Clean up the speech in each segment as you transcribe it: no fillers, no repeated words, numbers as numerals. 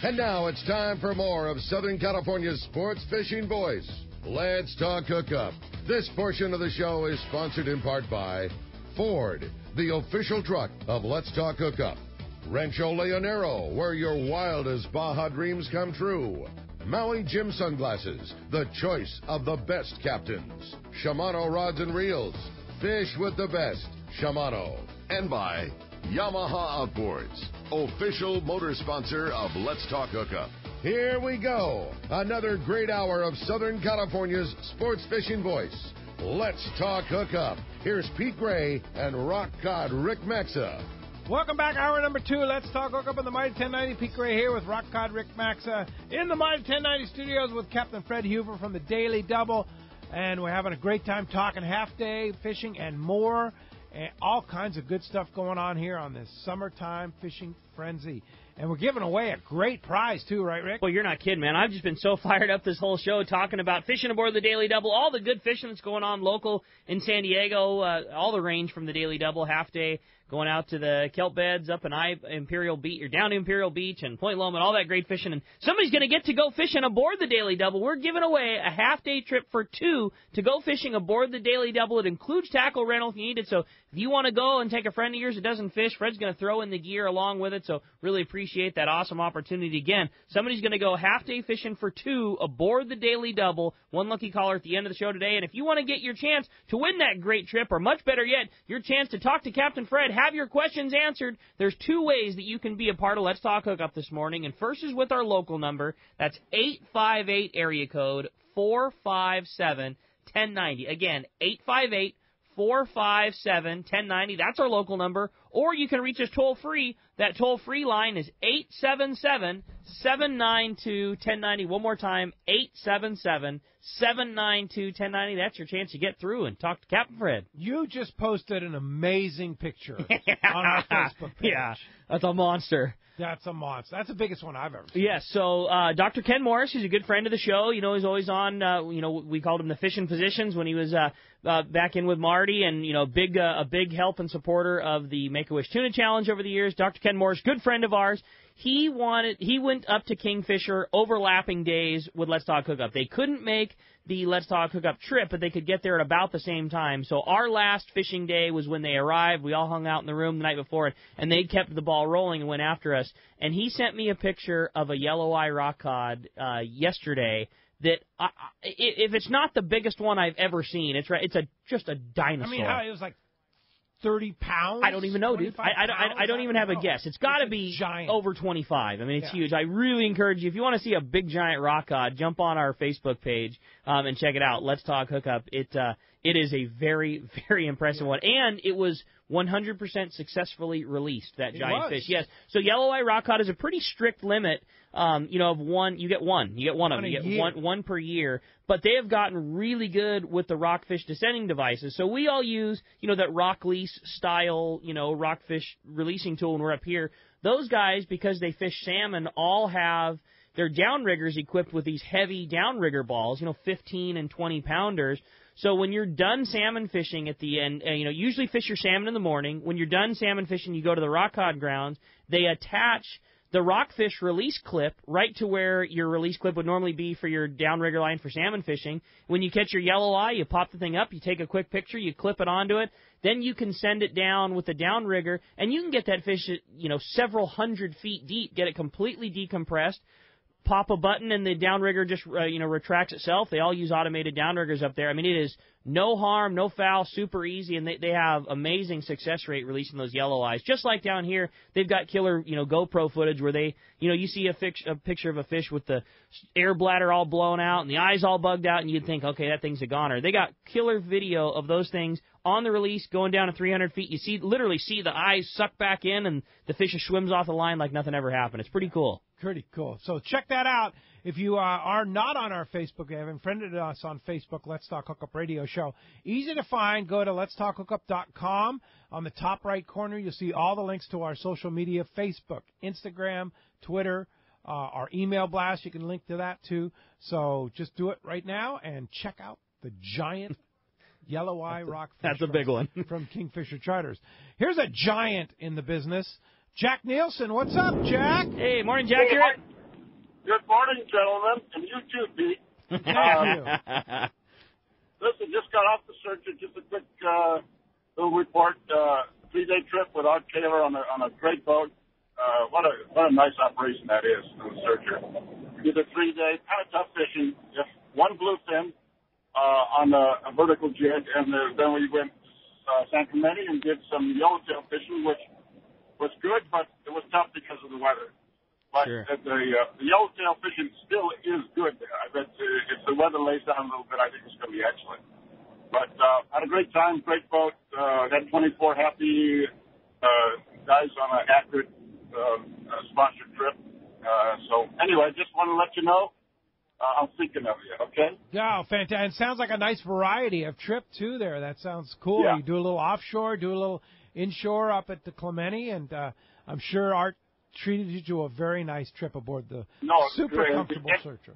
And now it's time for more of Southern California's sports fishing voice. Let's talk hookup. This portion of the show is sponsored in part by Ford, the official truck of Let's Talk Hookup. Rancho Leonero, where your wildest Baja dreams come true. Maui Jim Sunglasses, the choice of the best captains. Shimano Rods and Reels, fish with the best. Shimano. And by Yamaha Outboards, official motor sponsor of Let's Talk Hookup. Here we go. Another great hour of Southern California's sports fishing voice. Let's Talk Hookup. Here's Pete Gray and rock cod Rick Maxa. Welcome back, hour number 2. Let's talk hookup on the Mighty 1090. Pete Gray here with rock cod Rick Maxa in the Mighty 1090 studios with Captain Fred Huber from the Daily Double. And we're having a great time talking half-day fishing and more. And all kinds of good stuff going on here on this summertime fishing frenzy. And we're giving away a great prize, too, right, Rick? Well, you're not kidding, man. I've just been so fired up this whole show talking about fishing aboard the Daily Double, all the good fishing that's going on local in San Diego, all the range from the Daily Double, half day, going out to the kelp beds up in Imperial Beach, or down to Imperial Beach and Point Loma, and all that great fishing. And somebody's going to get to go fishing aboard the Daily Double. We're giving away a half-day trip for 2 to go fishing aboard the Daily Double. It includes tackle rental if you need it. So if you want to go and take a friend of yours that doesn't fish, Fred's going to throw in the gear along with it. So really appreciate that awesome opportunity. Again, somebody's going to go half-day fishing for 2 aboard the Daily Double. One lucky caller at the end of the show today. And if you want to get your chance to win that great trip, or much better yet, your chance to talk to Captain Fred, have your questions answered, there's 2 ways that you can be a part of Let's Talk Hookup this morning. And first is with our local number. That's 858 area code 457-1090. Again, 858-457-1090. That's our local number. Or you can reach us toll-free. That toll-free line is 877-792-1090. One more time, 877-792-1090. That's your chance to get through and talk to Captain Fred. You just posted an amazing picture on our Facebook page. Yeah, that's a monster. That's a monster. That's the biggest one I've ever seen. Yes, so Dr. Ken Morris, who's a good friend of the show. You know, he's always on, we called him the fishing physicians when he was back in with Marty, and, a big help and supporter of the Make-A-Wish Tuna Challenge over the years. Dr. Ken Morris, good friend of ours. He went up to Kingfisher overlapping days with Let's Talk Hookup. They couldn't make the Let's Talk Hookup trip, but they could get there at about the same time. So our last fishing day was when they arrived. We all hung out in the room the night before, and they kept the ball rolling and went after us. And he sent me a picture of a yellow eye rock cod yesterday that, if it's not the biggest one I've ever seen, it's just a dinosaur. I mean, it was like 30 pounds? I don't even know, dude. I don't even have a guess. It's got to be giant. Over 25. I mean, it's huge. I really encourage you, if you want to see a big, giant rock cod, jump on our Facebook page and check it out. Let's Talk Hookup. It is a very, very impressive one. And it was 100% successfully released, that giant fish. Yes. So yellow eye rock cod is a pretty strict limit, of one. You get one. You get one of them. You get one per year. But they have gotten really good with the rockfish descending devices. So we all use, that rock lease style, rockfish releasing tool when we're up here. Those guys, because they fish salmon, all have their downriggers equipped with these heavy downrigger balls, 15 and 20 pounders. So when you're done salmon fishing at the end, usually fish your salmon in the morning. When you're done salmon fishing, you go to the rock cod grounds. They attach the rockfish release clip right to where your release clip would normally be for your downrigger line for salmon fishing. When you catch your yellow eye, you pop the thing up, you take a quick picture, you clip it onto it. Then you can send it down with the downrigger, and you can get that fish, several hundred feet deep, get it completely decompressed. Pop a button and the downrigger just, retracts itself. They all use automated downriggers up there. I mean, it is no harm, no foul, super easy, and they have amazing success rate releasing those yellow eyes. Just like down here, they've got killer, GoPro footage where they, you see a picture of a fish with the air bladder all blown out and the eyes all bugged out, and you'd think, okay, that thing's a goner. They got killer video of those things on the release going down to 300 feet. You literally see the eyes suck back in, and the fish just swims off the line like nothing ever happened. It's pretty cool. Pretty cool. So check that out. If you are not on our Facebook, you haven't friended us on Facebook, Let's Talk Hookup Radio Show. Easy to find. Go to letstalkhookup.com. On the top right corner, you'll see all the links to our social media, Facebook, Instagram, Twitter, our email blast. You can link to that, too. So just do it right now and check out the giant yellow eye rockfish. That's a big one. From Kingfisher Charters. Here's a giant in the business. Jack Nielsen, what's up, Jack? Hey, morning, Jack. Hey, Good morning, gentlemen, and you too, Pete. Thank you. Listen, just got off the searcher. Just a quick little report. 3-day trip with Art Taylor on a great boat. What a nice operation that is, the searcher. We did a 3-day, kind of tough fishing. Just one bluefin on a vertical jig, and then we went to San Clemente and did some yellowtail fishing, which was good, but it was tough because of the weather. But Sure. The yellowtail fishing still is good there. I bet if the weather lays down a little bit, I think it's going to be excellent. But had a great time, great boat. Got 24 happy guys on an accurate sponsored trip. So anyway, just want to let you know I'm thinking of you, okay? Yeah, fantastic. It sounds like a nice variety of trip, too, there. That sounds cool. Yeah. You do a little offshore, do a little inshore up at the Clemente, and I'm sure Art treated you to a very nice trip aboard the super comfortable searcher.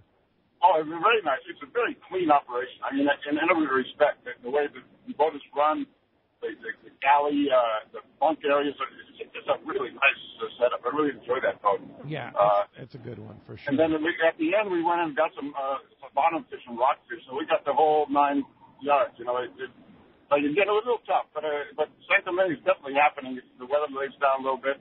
Oh, it was very nice. It's a very clean operation. I mean, in every respect, the way the boat is run, the galley, the bunk areas, it's a really nice setup. I really enjoyed that boat. Yeah, it's a good one for sure. And then at the end, we went and got some bottom fish and rockfish, so we got the whole 9 yards. You know, like again, it was a little tough, but San Clemente is definitely happening. If the weather lays down a little bit,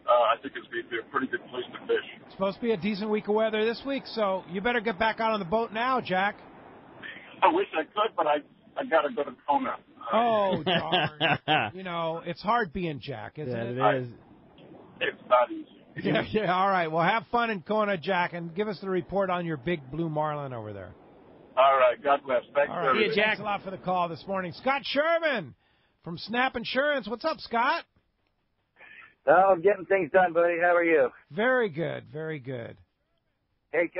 I think it's going to be a pretty good place to fish. It's supposed to be a decent week of weather this week, so you better get back out on the boat now, Jack. I wish I could, but I got to go to Kona. Oh, darn. You know, it's hard being Jack, isn't it? It is. It's not easy. Yeah, all right. Well, have fun in Kona, Jack, and give us the report on your big blue marlin over there. All right. God bless. Thanks All for right. everything. Jack. Thanks a lot for the call this morning. Scott Sherman from Snap Insurance. What's up, Scott? Oh, I'm getting things done, buddy. How are you? Very good, very good. Hey,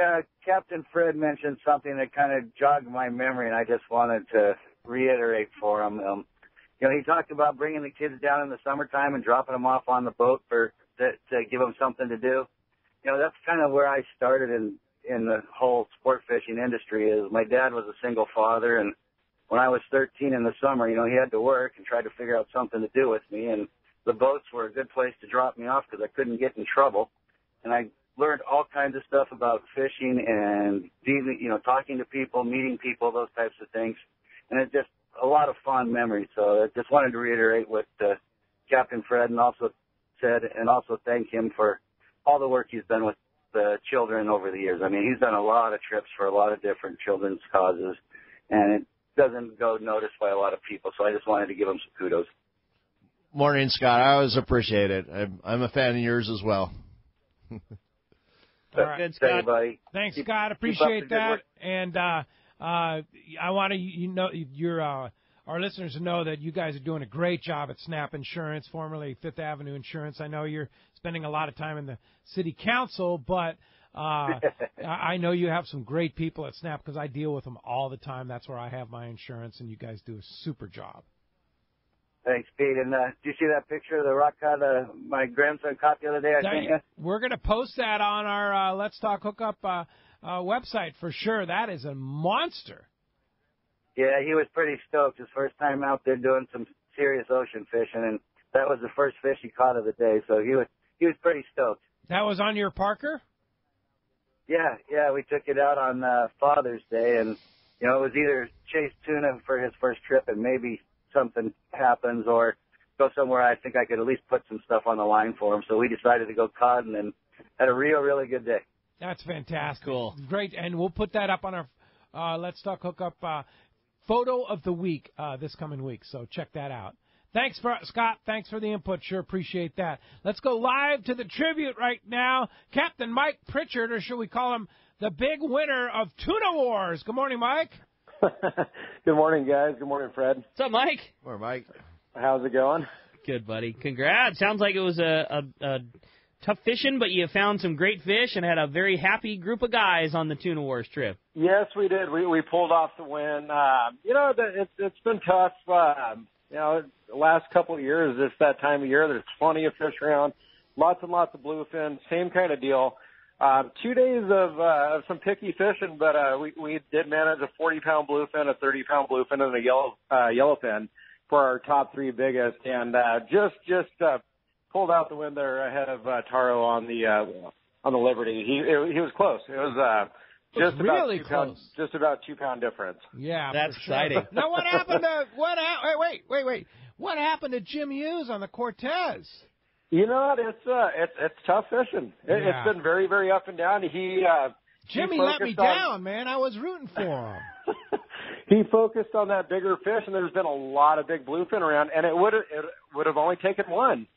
Captain Fred mentioned something that kind of jogged my memory, and I just wanted to reiterate for him. You know, he talked about bringing the kids down in the summertime and dropping them off on the boat to give them something to do. You know, that's kind of where I started in the whole sport fishing industry. Is my dad was a single father, and when I was 13 in the summer, you know, he had to work and tried to figure out something to do with me, and the boats were a good place to drop me off because I couldn't get in trouble. And I learned all kinds of stuff about fishing and, you know, talking to people, meeting people, those types of things. And it's just a lot of fond memories. So I just wanted to reiterate what Captain Fred and also said, and also thank him for all the work he's done with the children over the years. I mean, he's done a lot of trips for a lot of different children's causes, and it doesn't go noticed by a lot of people. So I just wanted to give him some kudos. Morning, Scott. I always appreciate it. I'm a fan of yours as well. All right. Good, Scott. Buddy. Thanks, Scott. Appreciate that. And I want to, our listeners to know that you guys are doing a great job at Snap Insurance, formerly Fifth Avenue Insurance. I know you're spending a lot of time in the city council, but I know you have some great people at Snap because I deal with them all the time. That's where I have my insurance, and you guys do a super job. Thanks, Pete. And did you see that picture of the rock cod my grandson caught the other day? I sent you? We're going to post that on our Let's Talk Hookup website for sure. That is a monster. Yeah, he was pretty stoked. His first time out there doing some serious ocean fishing, and that was the first fish he caught of the day. So he was pretty stoked. That was on your Parker? Yeah, we took it out on Father's Day, and you know it was either chase tuna for his first trip, and maybe something happens, or go somewhere I think I could at least put some stuff on the line for him. So we decided to go cod and then had a really good day. That's fantastic. Cool. Great. And we'll put that up on our Let's Talk Hookup photo of the week this coming week. So check that out. Thanks, Scott. Thanks for the input. Sure appreciate that. Let's go live to the tribute right now. Captain Mike Pritchard, or should we call him the big winner of Tuna Wars. Good morning, Mike. Good morning, guys. Good morning, Fred. What's up, Mike? Or Mike. How's it going? Good, buddy. Congrats. Sounds like it was a tough fishing, but you found some great fish and had a very happy group of guys on the Tuna Wars trip. Yes, we did. We pulled off the win. It's been tough. The last couple of years, it's that time of year. There's plenty of fish around, lots and lots of bluefin. Same kind of deal. 2 days of some picky fishing, but we did manage a 40-pound bluefin, a 30-pound bluefin, and a yellowfin for our top three biggest, and just pulled out the win there ahead of Taro on the Liberty. He was close. It was just really about close. Just about 2 pound difference. Yeah, That's for sure. exciting. Now, what happened to wait? What happened to Jim Hughes on the Cortez? You know what? It's tough fishing. Yeah. It's been very, very up and down. Jimmy let me down, man. I was rooting for him. He focused on that bigger fish, and there's been a lot of big bluefin around, and it would have only taken one.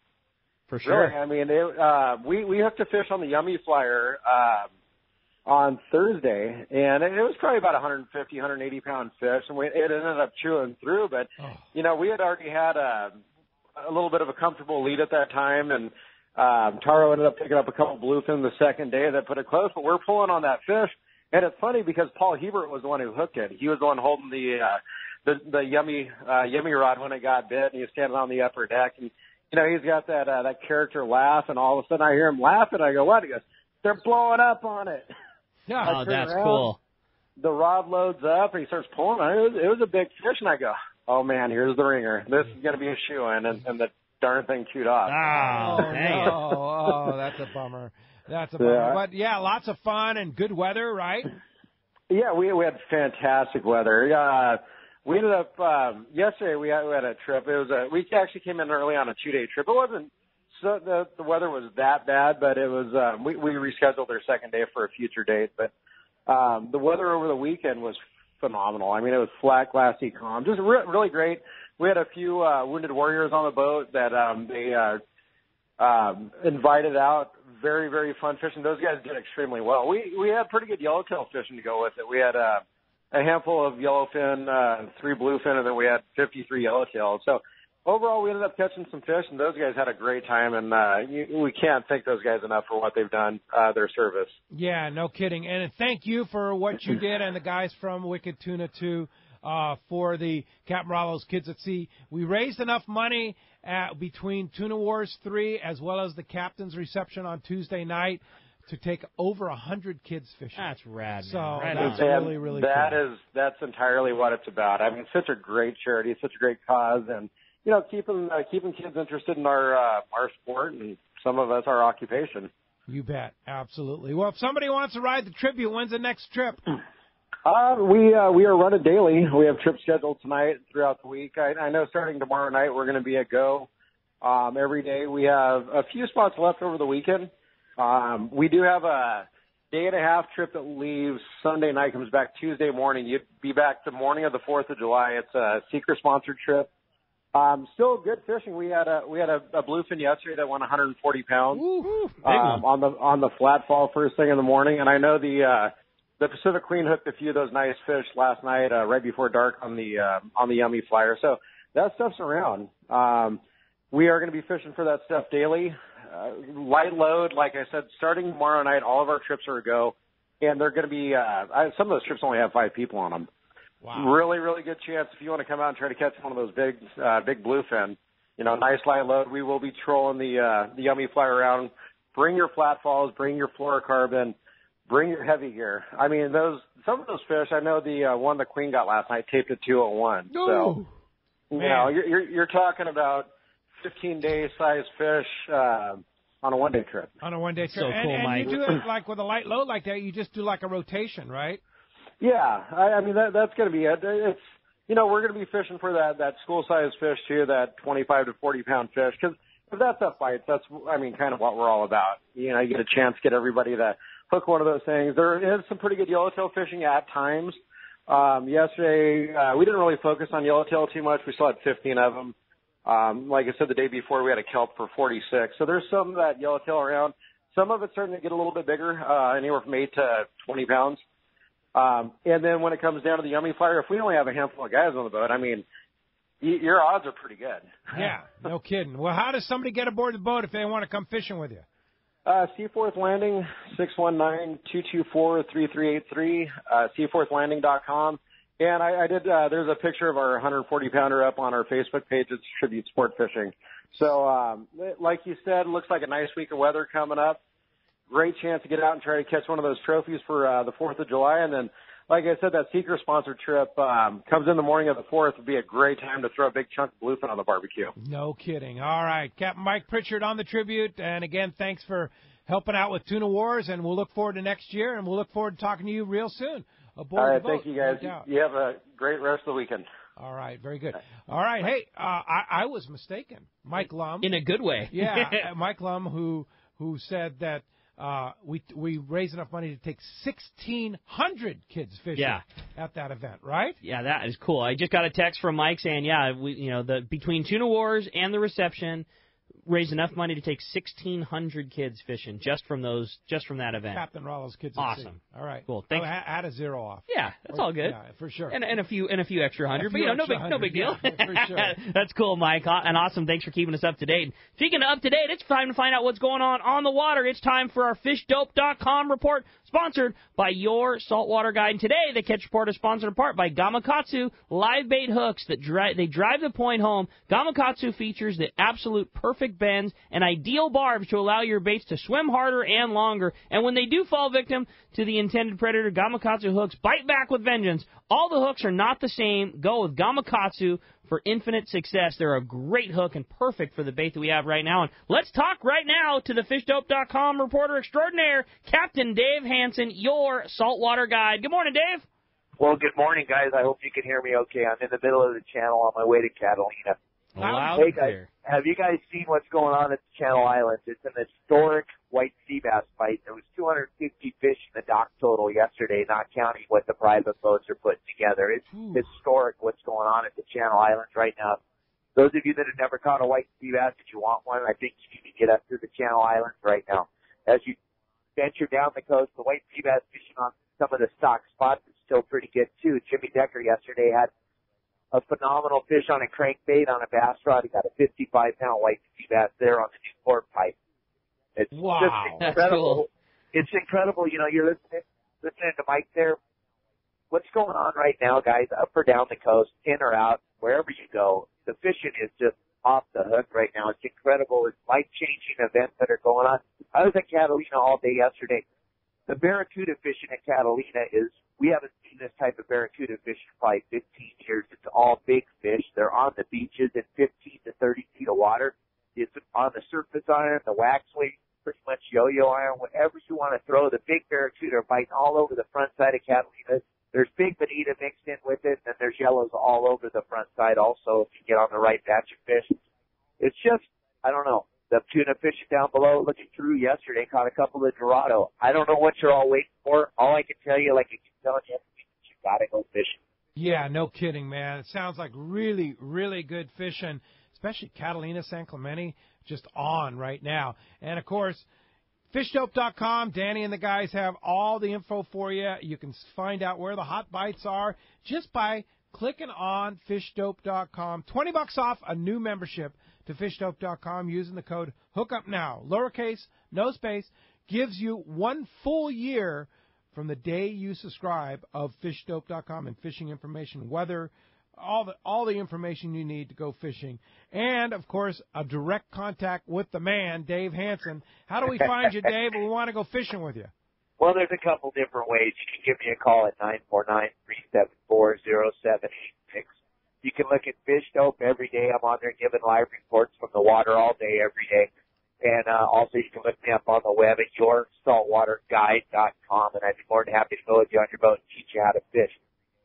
For sure. Really. I mean, we hooked a fish on the Yummy Flyer on Thursday, and it was probably about 150, 180 pound fish, and it ended up chewing through. But we had already had a little bit of a comfortable lead at that time, and Taro ended up picking up a couple bluefin the second day that put it close. But we're pulling on that fish. And it's funny because Paul Hebert was the one who hooked it. He was the one holding the yummy rod when it got bit, and he was standing on the upper deck. And he's got that character laugh, and all of a sudden I hear him laugh, and I go, "What?" He goes, "They're blowing up on it." Oh, that's around, cool. The rod loads up, and he starts pulling. It was a big fish, and I go, "Oh man, here's the ringer. This is going to be a shoo-in," and the darn thing chewed off. Dang it. Oh, that's a bummer. That's a bummer. Yeah. But, yeah, lots of fun and good weather, right? Yeah, we had fantastic weather. We ended up yesterday. We had a trip. We actually came in early on a 2-day trip. It wasn't so the weather was that bad, but it was. We rescheduled our second day for a future date. But the weather over the weekend was phenomenal. I mean, it was flat, glassy, calm, just really great. We had a few wounded warriors on the boat that they invited out. Very, very fun fishing. Those guys did extremely well. We had pretty good yellowtail fishing to go with it. We had a handful of yellowfin, 3 bluefin, and then we had 53 yellowtail. So overall, we ended up catching some fish, and those guys had a great time. And we can't thank those guys enough for what they've done, their service. Yeah, no kidding. And thank you for what you did, and the guys from Wicked Tuna too. For the Captain Rollo's Kids at Sea. We raised enough money between Tuna Wars 3 as well as the Captain's Reception on Tuesday night to take over 100 kids fishing. That's rad, man. So right that's on. really, really cool. cool. That's entirely what it's about. I mean, it's such a great charity, such a great cause, and keeping kids interested in our sport and some of us our occupation. You bet, absolutely. Well, if somebody wants to ride the tribute, when's the next trip? We are running daily. We have trips scheduled tonight throughout the week. I know starting tomorrow night we're going to be at go every day. We have a few spots left over the weekend. We do have a day-and-a-half trip that leaves Sunday night, comes back Tuesday morning. You'd be back the morning of the 4th of July. It's a Seeker-sponsored trip. Still good fishing. We had a bluefin yesterday that won 140 pounds on the flat fall first thing in the morning. And I know the Pacific Queen hooked a few of those nice fish last night, right before dark on the Yummy Flyer. So that stuff's around. We are going to be fishing for that stuff daily. Light load, like I said, starting tomorrow night, all of our trips are a go, and they're going to be, some of those trips only have 5 people on them. Wow. Really, really good chance if you want to come out and try to catch one of those big bluefin. Nice light load. We will be trolling the Yummy Flyer around. Bring your flat falls, bring your fluorocarbon. Bring your heavy gear. I mean, some of those fish. I know the one the Queen got last night taped at 201. Ooh, so, you're talking about 15-day size fish on a one-day trip. On a one-day trip. So cool, and Mike. you do it like with a light load like that. You just do like a rotation, right? Yeah, I mean that's going to be it. It's we're going to be fishing for that school-sized fish too, that 25 to 40-pound fish, because if that's a fight, that's kind of what we're all about. You get a chance to get everybody to hook one of those things. There is some pretty good yellowtail fishing at times. Yesterday, we didn't really focus on yellowtail too much. We still had 15 of them. Like I said, the day before we had a kelp for 46. So there's some of that yellowtail around. Some of it's starting to get a little bit bigger, anywhere from 8 to 20 pounds. And then when it comes down to the Yummy Flyer, if we only have a handful of guys on the boat, I mean, your odds are pretty good. Yeah, no kidding. Well, how does somebody get aboard the boat if they want to come fishing with you? Seaforth Landing, 619-224-3383, seaforthlanding.com. And I did, there's a picture of our 140-pounder up on our Facebook page. It's Tribute Sport Fishing. So, like you said, it looks like a nice week of weather coming up. Great chance to get out and try to catch one of those trophies for the 4th of July. And then, like I said, that Seeker-sponsored trip comes in the morning of the 4th. Would be a great time to throw a big chunk of bluefin on the barbecue. No kidding. All right. Captain Mike Pritchard on the Tribute. And, again, thanks for helping out with Tuna Wars, and we'll look forward to next year, and we'll look forward to talking to you real soon. Aboard All right, the boat, thank you, guys. no doubt. You have a great rest of the weekend. All right, very good. All right, hey, I was mistaken. Mike Lum. In a good way. Yeah, Mike Lum, who said that we raised enough money to take 1,600 kids fishing at that event, right? Yeah, that is cool. I just got a text from Mike saying, between Tuna Wars and the reception, raised enough money to take 1,600 kids fishing just from that event. Captain Rollo's kids. Awesome. At sea. All right. Cool. Thanks. Add a zero off. Yeah, that's all good. Yeah, for sure. And a few extra hundred, but no big deal. Yeah, for sure. That's cool, Mike. And awesome. Thanks for keeping us up to date. Speaking of up to date, it's time to find out what's going on the water. It's time for our FishDope.com report, sponsored by your saltwater guide. And today, the Catch Report is sponsored in part by Gamakatsu live bait hooks that drive the point home. Gamakatsu features the absolute perfect bends and ideal barbs to allow your baits to swim harder and longer. And when they do fall victim to the intended predator, Gamakatsu hooks bite back with vengeance. All the hooks are not the same. Go with Gamakatsu for infinite success. They're a great hook and perfect for the bait that we have right now. And let's talk right now to the FishDope.com reporter extraordinaire, Captain Dave Hansen, your saltwater guide. Good morning, Dave. Well, good morning, guys. I hope you can hear me okay. I'm in the middle of the channel on my way to Catalina. Hey, guys, have you guys seen what's going on at the Channel Islands? It's an historic white sea bass fight. There was 250 fish in the dock total yesterday, not counting what the private boats are putting together. It's historic what's going on at the Channel Islands right now. Those of you that have never caught a white sea bass, if you want one, I think you need to get up to the Channel Islands right now. As you venture down the coast, the white sea bass fishing on some of the stock spots is still pretty good, too. Jimmy Decker yesterday had a phenomenal fish on a crankbait on a bass rod. He got a 55-pound white sea bass there on the Newport pipe. It's just incredible. That's cool. It's incredible. You know, you're listening to Mike there. What's going on right now, guys, up or down the coast, in or out, wherever you go, the fishing is just off the hook right now. It's incredible. It's life-changing events that are going on. I was at Catalina all day yesterday. The barracuda fishing at Catalina we haven't seen this type of barracuda fish for probably 15 years. It's all big fish. They're on the beaches in 15 to 30 feet of water. It's on the surface iron, the wax weight, pretty much yo-yo iron, whatever you want to throw. The big barracuda are biting all over the front side of Catalina. There's big bonita mixed in with it, and there's yellows all over the front side also if you get on the right batch of fish. It's just, I don't know. The tuna fishing down below, looking through yesterday, caught a couple of Dorado. I don't know what you're all waiting for. All I can tell you, like I keep telling you, you got to go fishing. Yeah, no kidding, man. It sounds like really, really good fishing, especially Catalina, San Clemente, just on right now. And, of course, FishDope.com, Danny and the guys have all the info for you. You can find out where the hot bites are just by clicking on FishDope.com. $20 off a new membership to FishDope.com using the code HOOKUPNOW. Lowercase, no space, gives you 1 full year from the day you subscribe of FishDope.com and fishing information, weather, all the information you need to go fishing. And, of course, a direct contact with the man, Dave Hansen. How do we find you, Dave, if we want to go fishing with you? Well, there's a couple different ways. You can give me a call at 949-374-0786. You can look at Fish Dope every day. I'm on there giving live reports from the water all day, every day. And also you can look me up on the web at yoursaltwaterguide.com, and I'd be more than happy to go with you on your boat and teach you how to fish.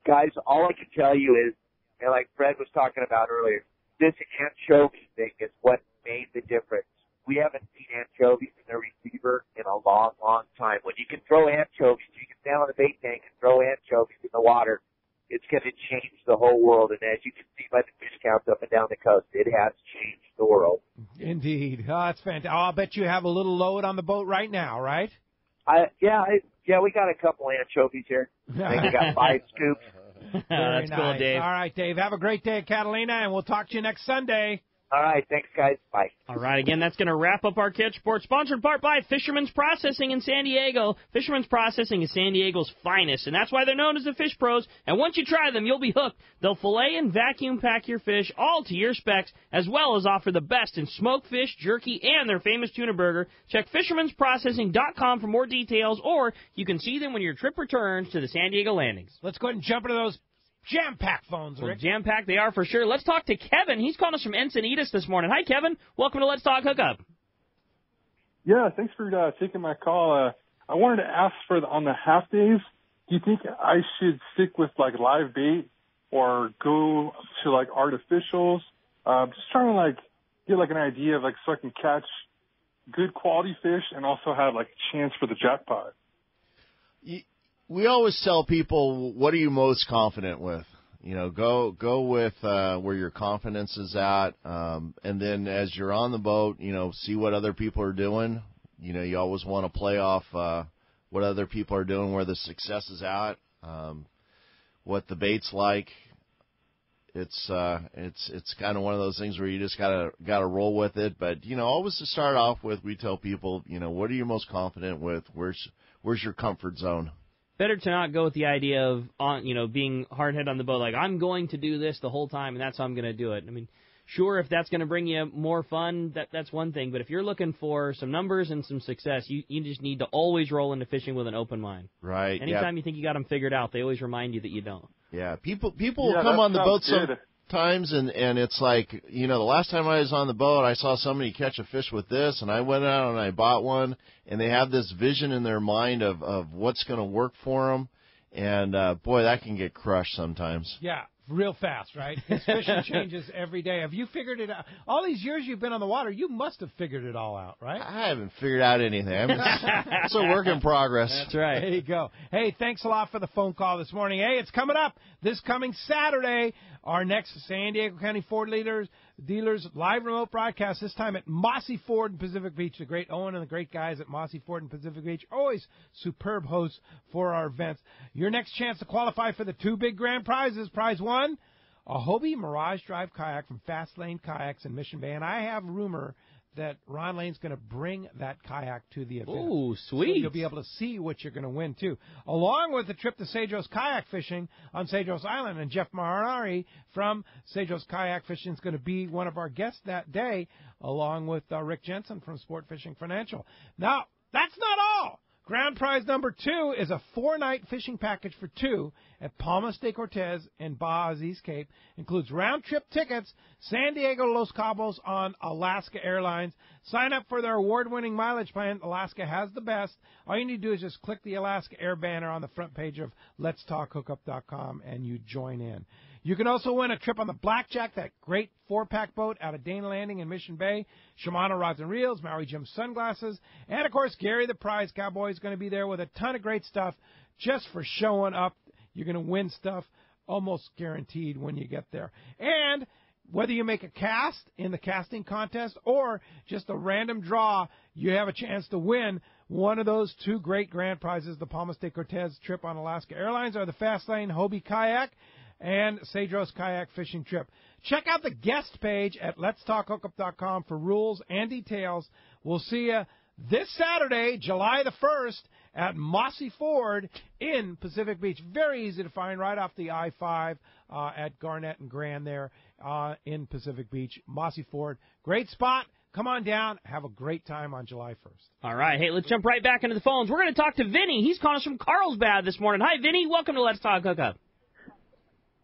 Guys, all I can tell you is, and like Fred was talking about earlier, this anchovy thing is what made the difference. We haven't seen anchovies in the receiver in a long, long time. When you can throw anchovies, you can stand on the bait tank and throw anchovies in the water, it's going to change the whole world. And as you can see by the fish counts up and down the coast, it has changed the world. Indeed. Oh, that's fantastic. Oh, I'll bet you have a little load on the boat right now, right? Yeah, we got a couple anchovies here. I think we got 5 scoops. That's nice. Cool, Dave. All right, Dave. Have a great day at Catalina, and we'll talk to you next Sunday. All right. Thanks, guys. Bye. All right. Again, that's going to wrap up our Catch Report, sponsored in part by Fisherman's Processing in San Diego. Fisherman's Processing is San Diego's finest, and that's why they're known as the Fish Pros. And once you try them, you'll be hooked. They'll fillet and vacuum pack your fish, all to your specs, as well as offer the best in smoked fish, jerky, and their famous tuna burger. Check fishermansprocessing.com for more details, or you can see them when your trip returns to the San Diego landings. Let's go ahead and jump into those jam-packed phones, Rick. Well, jam-packed they are for sure. Let's talk to Kevin. He's calling us from Encinitas this morning. Hi, Kevin. Welcome to Let's Talk Hookup. Yeah, thanks for taking my call. I wanted to ask on the half days, do you think I should stick with like live bait or go to like artificials? Just trying to like get like an idea of like so I can catch good quality fish and also have like a chance for the jackpot. We always tell people, what are you most confident with? Go with where your confidence is at, and then as you're on the boat, see what other people are doing. You always want to play off what other people are doing, where the success is at, what the bait's like. It's kind of one of those things where you just gotta roll with it. But always to start off with, we tell people, what are you most confident with? Where's your comfort zone? Better to not go with the idea of being hard-headed on the boat, like I'm going to do this the whole time and that's how I'm going to do it. I mean, sure, if that's going to bring you more fun, that's one thing. But if you're looking for some numbers and some success, you just need to always roll into fishing with an open mind. Right. Anytime you think you got them figured out, they always remind you that you don't. Yeah. People come on the boat sometimes, and it's like, the last time I was on the boat, I saw somebody catch a fish with this, and I went out and I bought one, and they have this vision in their mind of what's going to work for them, and boy, that can get crushed sometimes. Yeah. Real fast, right? Fishing changes every day. Have you figured it out? All these years you've been on the water, you must have figured it all out, right? I haven't figured out anything. It's a work in progress. That's right. There you go. Hey, thanks a lot for the phone call this morning. Hey, it's coming up this coming Saturday. Our next San Diego County Ford dealers live remote broadcast, this time at Mossy Ford in Pacific Beach. The great Owen and the great guys at Mossy Ford in Pacific Beach, always superb hosts for our events. Your next chance to qualify for the two big grand prizes. Prize one, a Hobie Mirage Drive kayak from Fast Lane Kayaks in Mission Bay. And I have rumor that Ron Lane's going to bring that kayak to the event. Ooh, sweet. So you'll be able to see what you're going to win, too. Along with the trip to Cedros kayak fishing on Cedros Island. And Jeff Marinari from Cedros Kayak Fishing is going to be one of our guests that day, along with Rick Jensen from Sport Fishing Financial. Now, that's not all. Grand prize number 2 is a 4-night fishing package for 2 at Palmas de Cortez and Baja Aziz Cape. Includes round-trip tickets, San Diego to Los Cabos on Alaska Airlines. Sign up for their award-winning mileage plan. Alaska has the best. All you need to do is just click the Alaska Air banner on the front page of letstalkhookup.com and you join in. You can also win a trip on the Blackjack, that great 4-pack boat out of Dana Landing in Mission Bay, Shimano rods and reels, Maui Jim sunglasses, and, of course, Gary the Prize Cowboy is going to be there with a ton of great stuff just for showing up. You're going to win stuff almost guaranteed when you get there. And whether you make a cast in the casting contest or just a random draw, you have a chance to win one of those 2 great grand prizes, the Palmas de Cortez trip on Alaska Airlines or the Fast Lane Hobie Kayak and Cedros Kayak Fishing Trip. Check out the guest page at letstalkhookup.com for rules and details. We'll see you this Saturday, July the 1st, at Mossy Ford in Pacific Beach. Very easy to find, right off the I-5 at Garnett and Grand there in Pacific Beach. Mossy Ford, great spot. Come on down. Have a great time on July 1st. All right. Hey, let's jump right back into the phones. We're going to talk to Vinny. He's calling us from Carlsbad this morning. Hi, Vinny. Welcome to Let's Talk Hookup.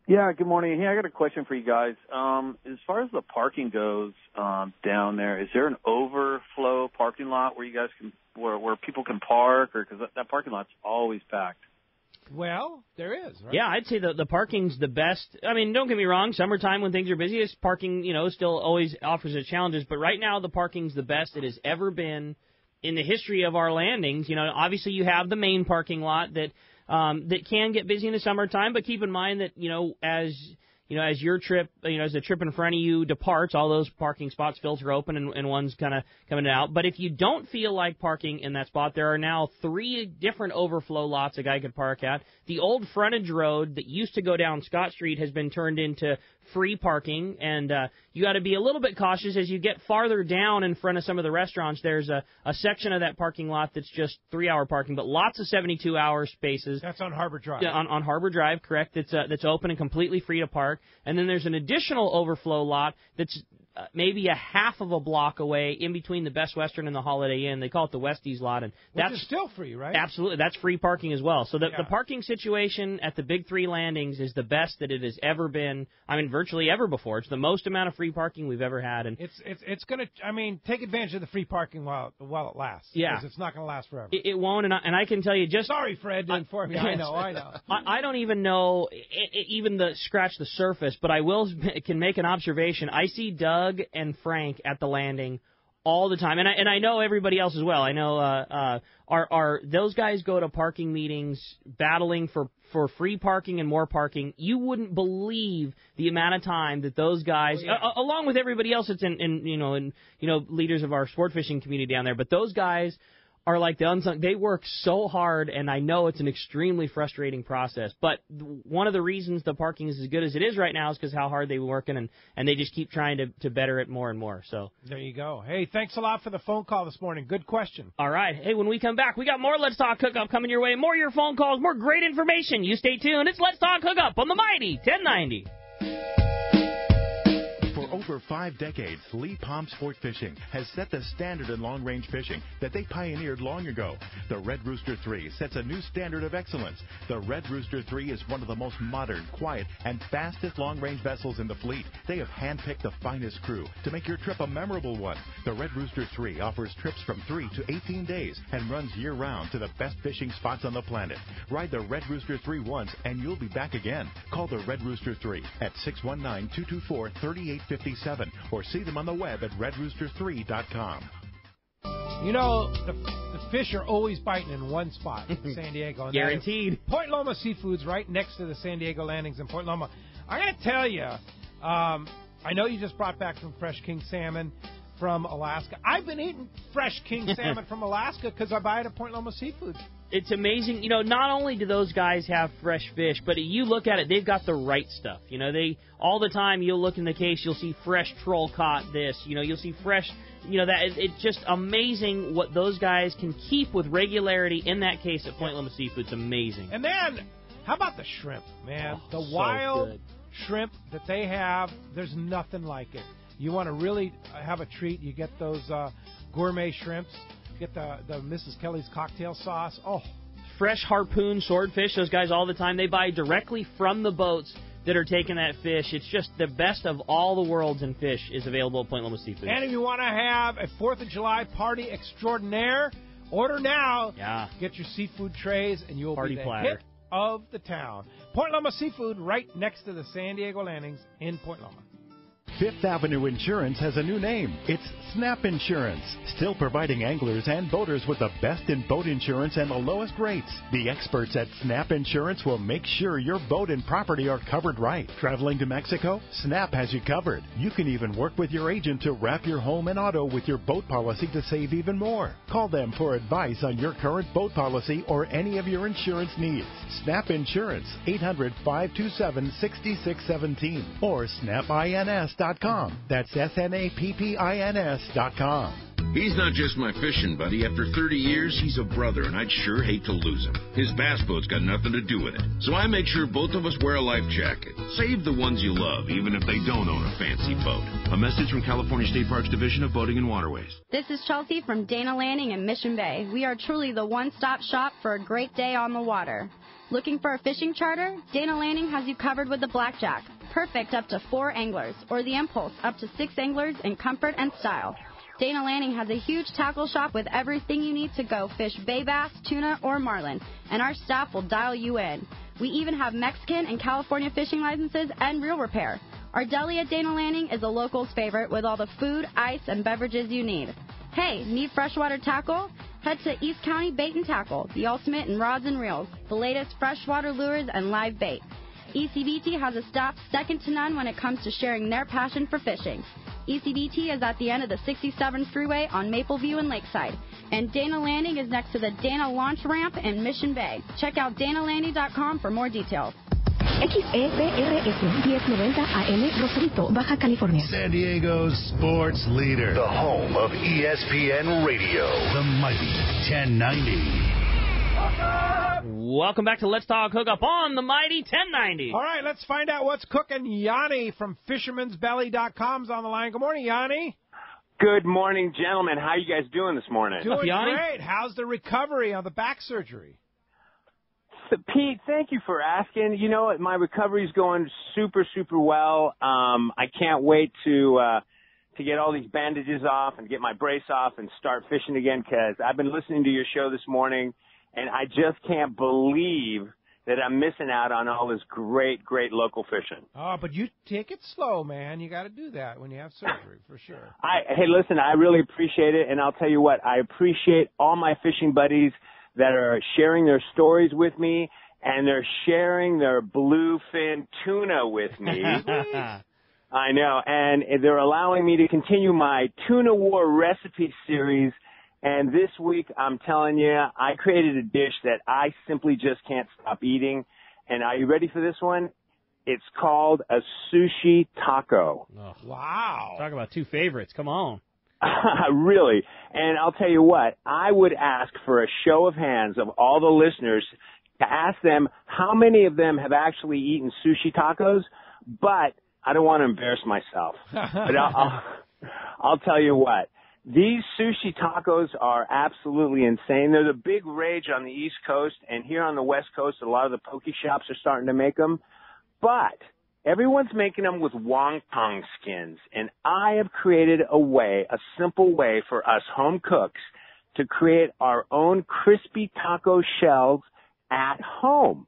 Yeah, good morning. Hey, I got a question for you guys. As far as the parking goes down there, is there an overflow parking lot where you guys can, where people can park, or because that parking lot's always packed? Well, there is, right? Yeah, I'd say the parking's the best. I mean, don't get me wrong. Summertime when things are busiest, parking, still always offers its challenges. But right now, the parking's the best it has ever been in the history of our landings. Obviously you have the main parking lot that can get busy in the summertime, but keep in mind that, as your trip, as the trip in front of you departs, all those parking spots filter open and one's kind of coming out. But if you don't feel like parking in that spot, there are now 3 different overflow lots a guy could park at. The old frontage road that used to go down Scott Street has been turned into free parking, and you got to be a little bit cautious as you get farther down in front of some of the restaurants. There's a section of that parking lot that's just 3-hour parking, but lots of 72-hour spaces. That's on Harbor Drive. On Harbor Drive, correct. That's open and completely free to park. And then there's an additional overflow lot that's maybe a half of a block away in between the Best Western and the Holiday Inn. They call it the Westies lot. And which is still free, right? Absolutely. That's free parking as well. So the parking situation at the Big Three landings is the best that it has ever been, virtually ever before. It's the most amount of free parking we've ever had. And it's going to, take advantage of the free parking while it lasts. Yeah. Because it's not going to last forever. It won't, and I can tell you just... Sorry, Fred, to inform me. I know. I don't even know, scratch the surface, but I can make an observation. I see Doug and Frank at the landing all the time, and I know everybody else as well. I know those guys go to parking meetings battling for free parking and more parking. You wouldn't believe the amount of time that those guys, along with everybody else that's in leaders of our sport fishing community down there, but those guys are like the unsung. They work so hard, and I know it's an extremely frustrating process. But one of the reasons the parking is as good as it is right now is because how hard they were working, and they just keep trying to better it more and more. So there you go. Hey, thanks a lot for the phone call this morning. Good question. All right. Hey, when we come back, we got more Let's Talk Hookup coming your way. More of your phone calls, more great information. You stay tuned. It's Let's Talk Hookup on the Mighty 1090. Over 5 decades, Lee Palm Sport Fishing has set the standard in long-range fishing that they pioneered long ago. The Red Rooster 3 sets a new standard of excellence. The Red Rooster 3 is one of the most modern, quiet, and fastest long-range vessels in the fleet. They have handpicked the finest crew to make your trip a memorable one. The Red Rooster 3 offers trips from 3 to 18 days and runs year-round to the best fishing spots on the planet. Ride the Red Rooster 3 once, and you'll be back again. Call the Red Rooster 3 at 619-224-3857. Or see them on the web at redrooster3.com. The fish are always biting in one spot in San Diego. And Guaranteed. Point Loma Seafood's right next to the San Diego landings in Point Loma. I'm going to tell you, I know you just brought back some fresh king salmon from Alaska. I've been eating fresh king salmon from Alaska because I buy it at Point Loma Seafood. It's amazing. Not only do those guys have fresh fish, but you look at it, they've got the right stuff. They all the time you'll look in the case, you'll see fresh troll caught this. You'll see fresh. It's just amazing what those guys can keep with regularity in that case at Point Loma Seafood. It's amazing. And then, how about the shrimp, man? The so wild good. Shrimp that they have, there's nothing like it. You want to really have a treat, you get those gourmet shrimps. Get the Mrs. Kelly's cocktail sauce. Oh, fresh harpoon swordfish. Those guys all the time. They buy directly from the boats that are taking that fish. It's just the best of all the worlds in fish is available at Point Loma Seafood. And if you want to have a 4th of July party extraordinaire, order now. Yeah. Get your seafood trays, and you'll party be the platter. hit of the town. Point Loma Seafood, right next to the San Diego landings in Point Loma. Fifth Avenue Insurance has a new name. It's Snap Insurance, still providing anglers and boaters with the best in boat insurance and the lowest rates. The experts at Snap Insurance will make sure your boat and property are covered right. Traveling to Mexico? Snap has you covered. You can even work with your agent to wrap your home and auto with your boat policy to save even more. Call them for advice on your current boat policy or any of your insurance needs. Snap Insurance, 800-527-6617 or snapins.com. That's SNAPPINS.com. He's not just my fishing buddy. After 30 years, he's a brother, and I'd sure hate to lose him. His bass boat's got nothing to do with it. So I make sure both of us wear a life jacket. Save the ones you love, even if they don't own a fancy boat. A message from California State Parks Division of Boating and Waterways. This is Chelsea from Dana Landing in Mission Bay. We are truly the one-stop shop for a great day on the water. Looking for a fishing charter? Dana Landing has you covered with the Blackjack. Perfect up to 4 anglers, or the Impulse up to 6 anglers in comfort and style. Dana Landing has a huge tackle shop with everything you need to go fish bay bass, tuna, or marlin, and our staff will dial you in. We even have Mexican and California fishing licenses and reel repair. Our deli at Dana Landing is a local's favorite with all the food, ice, and beverages you need. Hey, need freshwater tackle? Head to East County Bait and Tackle, the ultimate in rods and reels, the latest freshwater lures and live bait. ECBT has a staff second to none when it comes to sharing their passion for fishing. ECBT is at the end of the 67 freeway on Mapleview and Lakeside, and Dana Landing is next to the Dana Launch Ramp in Mission Bay. Check out danalanding.com for more details. XEPRS 1090 AM Rosarito, Baja California. San Diego's sports leader. The home of ESPN Radio. The mighty 1090. Welcome back to Let's Talk Hookup on the Mighty 1090. All right, let's find out what's cooking. Yanni from Fisherman'sBelly.com is on the line. Good morning, Yanni. Good morning, gentlemen. How you guys doing this morning? Doing great. How's the recovery on the back surgery? So, Pete, thank you for asking. You know what? My recovery's going super, super well. I can't wait to get all these bandages off and get my brace off and start fishing again, because I've been listening to your show this morning, and I just can't believe that I'm missing out on all this great, great local fishing. Oh, but you take it slow, man. You got to do that when you have surgery, for sure. Hey, listen, I really appreciate it, and I'll tell you what, I appreciate all my fishing buddies that are sharing their stories with me, and they're sharing their bluefin tuna with me. I know, and they're allowing me to continue my Tuna War recipe series. And this week, I'm telling you, I created a dish that I simply just can't stop eating. And are you ready for this one? It's called a sushi taco. Oh, wow. Talk about two favorites. Come on. Really. And I'll tell you what, I would ask for a show of hands of all the listeners to ask them how many of them have actually eaten sushi tacos, but I don't want to embarrass myself. But I'll tell you what. These sushi tacos are absolutely insane. They're the big rage on the East Coast, and here on the West Coast, a lot of the poke shops are starting to make them. But everyone's making them with wonton skins, and I have created a simple way for us home cooks to create our own crispy taco shells at home.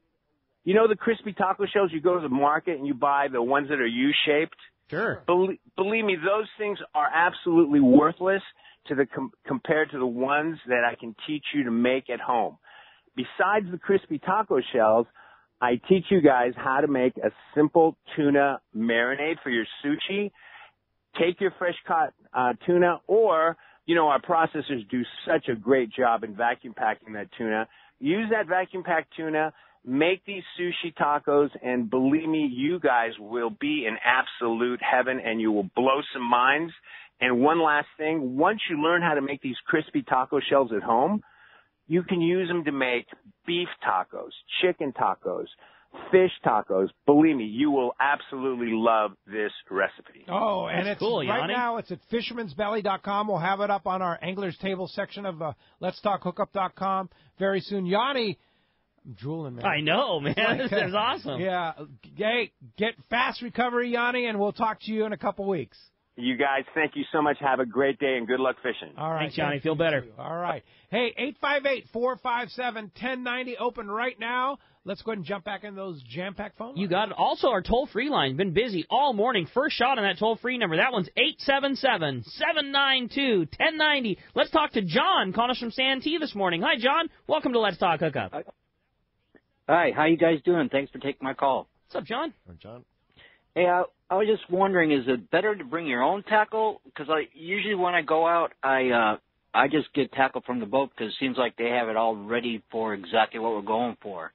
You know the crispy taco shells, you go to the market and you buy the ones that are U-shaped? Sure. Believe me, those things are absolutely worthless compared to the ones that I can teach you to make at home. Besides the crispy taco shells, I teach you guys how to make a simple tuna marinade for your sushi. Take your fresh caught tuna, or, you know, our processors do such a great job in vacuum packing that tuna. Use that vacuum packed tuna. Make these sushi tacos, and believe me, you guys will be in absolute heaven, and you will blow some minds. And one last thing, once you learn how to make these crispy taco shells at home, you can use them to make beef tacos, chicken tacos, fish tacos. Believe me, you will absolutely love this recipe. Oh, and That's cool, right Yanni. now it's at Fisherman'sBelly.com. We'll have it up on our Angler's Table section of Let'sTalkHookup.com very soon. Yanni, I'm drooling, man. I know, man. This is awesome. Yeah. Hey, get fast recovery, Yanni, and we'll talk to you in a couple weeks. You guys, thank you so much. Have a great day, and good luck fishing. All right. Thanks, Johnny. Feel better. All right. Hey, 858-457-1090, open right now. Let's go ahead and jump back in those jam-packed phone lines. You got it. Also, our toll-free line. Been busy all morning. First shot on that toll-free number. That one's 877-792-1090. Let's talk to John, calling us from Santee this morning. Hi, John. Welcome to Let's Talk Hookup. Hi, how you guys doing? Thanks for taking my call. What's up, John? John. Hey, I was just wondering, is it better to bring your own tackle? Because usually when I go out, I just get tackle from the boat because it seems like they have it all ready for exactly what we're going for.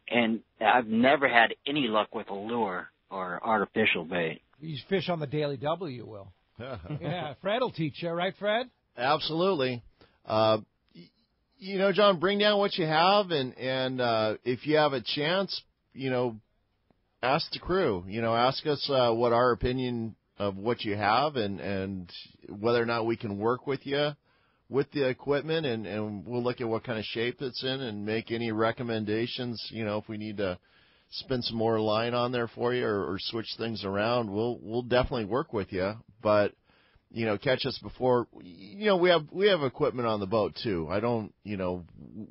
And I've never had any luck with a lure or artificial bait. You fish on the Daily W, you will. Yeah, Fred will teach you, right, Fred? Absolutely. You know, John, bring down what you have, and if you have a chance, you know, ask the crew. You know, ask us what our opinion of what you have, and whether or not we can work with you with the equipment, and we'll look at what kind of shape it's in and make any recommendations. You know, if we need to spin some more line on there for you or switch things around, we'll definitely work with you. But you know, catch us before. You know, we have equipment on the boat too.